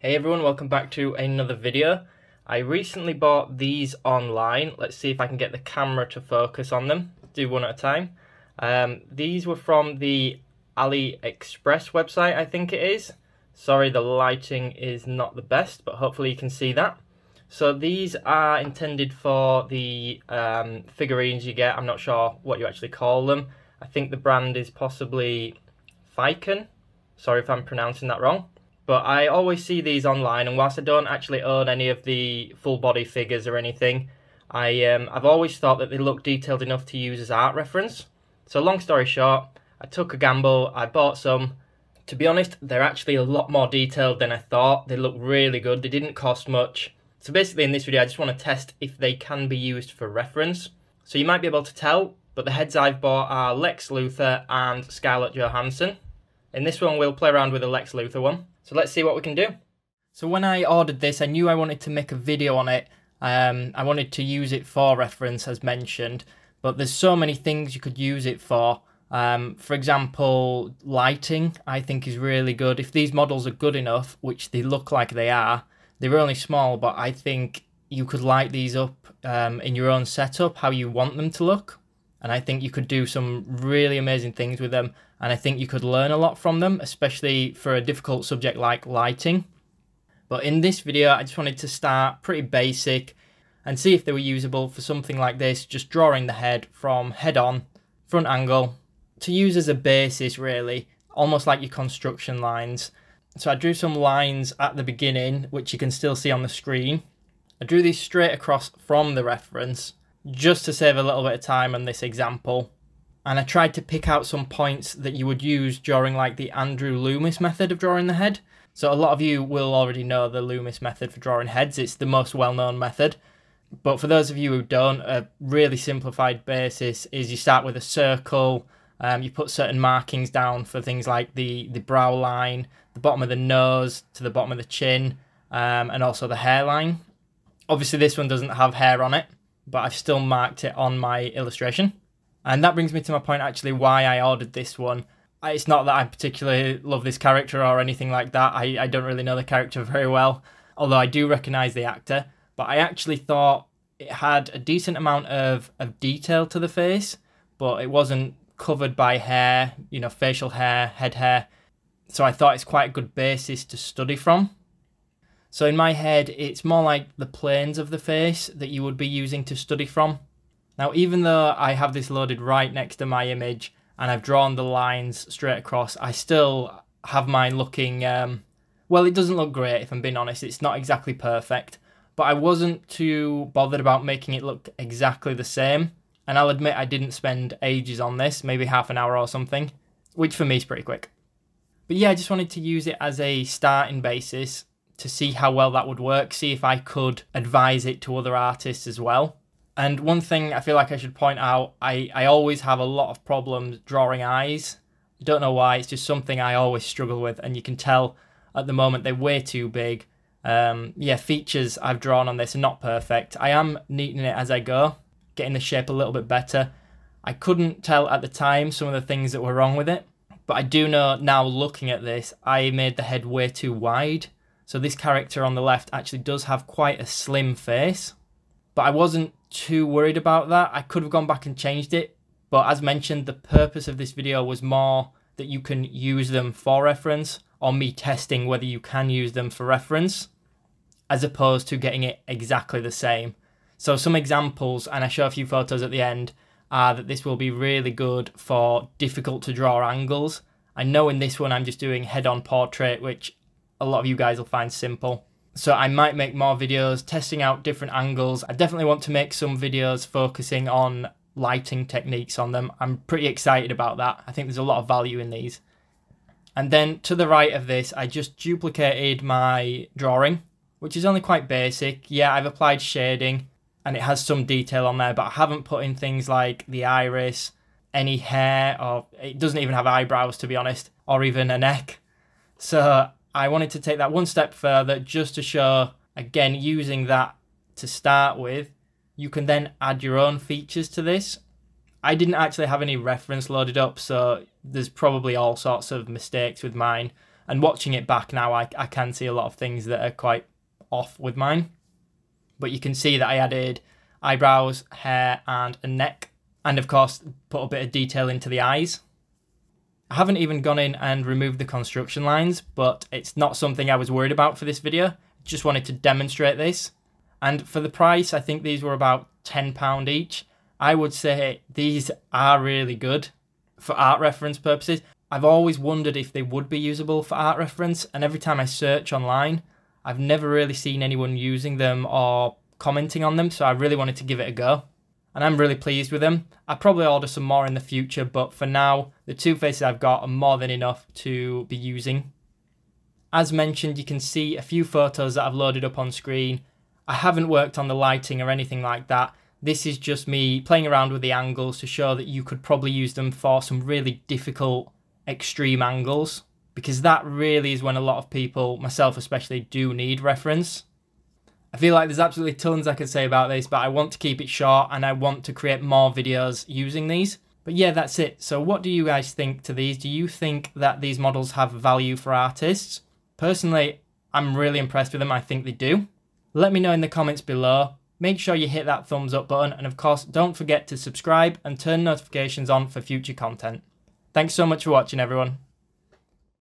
Hey everyone, welcome back to another video. I recently bought these online. Let's see if I can get the camera to focus on them. Do one at a time. These were from the Aliexpress website, I think it is. Sorry, the lighting is not the best, but hopefully you can see that. So these are intended for the figurines you get. I'm not sure what you actually call them. I think the brand is possibly Phicen. Sorry if I'm pronouncing that wrong. But I always see these online, and whilst I don't actually own any of the full body figures or anything, I've always thought that they look detailed enough to use as art reference. So long story short, I took a gamble, I bought some. To be honest, they're actually a lot more detailed than I thought. They look really good, they didn't cost much. So basically in this video I just want to test if they can be used for reference. So you might be able to tell, but the heads I've bought are Lex Luthor and Scarlett Johansson. In this one we'll play around with the Lex Luthor one. So let's see what we can do. So when I ordered this, I knew I wanted to make a video on it. I wanted to use it for reference, as mentioned, but there's so many things you could use it for. For example, lighting, I think is really good. If these models are good enough, which they look like they are, they're only small, but I think you could light these up in your own setup, how you want them to look. And I think you could do some really amazing things with them. And I think you could learn a lot from them, especially for a difficult subject like lighting. But in this video, I just wanted to start pretty basic and see if they were usable for something like this, just drawing the head from head on, front angle, to use as a basis really, almost like your construction lines. So I drew some lines at the beginning, which you can still see on the screen. I drew these straight across from the reference, just to save a little bit of time on this example. And I tried to pick out some points that you would use during like the Loomis method of drawing the head. So a lot of you will already know the Loomis method for drawing heads. It's the most well-known method. But for those of you who don't, a really simplified basis is you start with a circle. You put certain markings down for things like the brow line, the bottom of the nose to the bottom of the chin, and also the hairline. Obviously this one doesn't have hair on it, but I've still marked it on my illustration. And that brings me to my point actually why I ordered this one. It's not that I particularly love this character or anything like that. I don't really know the character very well, although I do recognise the actor. But I actually thought it had a decent amount of detail to the face, but it wasn't covered by hair, you know, facial hair, head hair. So I thought it's quite a good basis to study from. So in my head, it's more like the planes of the face that you would be using to study from. Now, even though I have this loaded right next to my image and I've drawn the lines straight across, I still have mine looking, well, it doesn't look great if I'm being honest. It's not exactly perfect, but I wasn't too bothered about making it look exactly the same. And I'll admit I didn't spend ages on this, maybe half an hour or something, which for me is pretty quick. But yeah, I just wanted to use it as a starting basis to see how well that would work, see if I could advise it to other artists as well. And one thing I feel like I should point out, I always have a lot of problems drawing eyes. I don't know why, it's just something I always struggle with, and you can tell at the moment they're way too big. Yeah, features I've drawn on this are not perfect. I am neatening it as I go, getting the shape a little bit better. I couldn't tell at the time some of the things that were wrong with it, but I do know now looking at this, I made the head way too wide. So this character on the left actually does have quite a slim face, but I wasn't too worried about that. I could have gone back and changed it, but as mentioned, the purpose of this video was more that you can use them for reference, or me testing whether you can use them for reference, as opposed to getting it exactly the same. So some examples, and I show a few photos at the end, are that this will be really good for difficult to draw angles. I know in this one I'm just doing head-on portrait, which a lot of you guys will find simple. So I might make more videos testing out different angles. I definitely want to make some videos focusing on lighting techniques on them. I'm pretty excited about that. I think there's a lot of value in these. And then to the right of this, I just duplicated my drawing, which is only quite basic. Yeah, I've applied shading and it has some detail on there, but I haven't put in things like the iris, any hair, or it doesn't even have eyebrows to be honest, or even a neck. So I wanted to take that one step further just to show, again, using that to start with, you can then add your own features to this. I didn't actually have any reference loaded up, so there's probably all sorts of mistakes with mine. And watching it back now, I can see a lot of things that are quite off with mine. But you can see that I added eyebrows, hair, and a neck. And of course, put a bit of detail into the eyes. I haven't even gone in and removed the construction lines, but it's not something I was worried about for this video. Just wanted to demonstrate this. And for the price, I think these were about £10 each. I would say these are really good for art reference purposes. I've always wondered if they would be usable for art reference, and every time I search online, I've never really seen anyone using them or commenting on them, so I really wanted to give it a go. And I'm really pleased with them. I'll probably order some more in the future, but for now, the 2 faces I've got are more than enough to be using. As mentioned, you can see a few photos that I've loaded up on screen. I haven't worked on the lighting or anything like that. This is just me playing around with the angles to show that you could probably use them for some really difficult, extreme angles, because that really is when a lot of people, myself especially, do need reference. I feel like there's absolutely tons I could say about this, but I want to keep it short and I want to create more videos using these. But yeah, that's it. So what do you guys think to these? Do you think that these models have value for artists? Personally, I'm really impressed with them. I think they do. Let me know in the comments below. Make sure you hit that thumbs up button, and of course, don't forget to subscribe and turn notifications on for future content. Thanks so much for watching, everyone.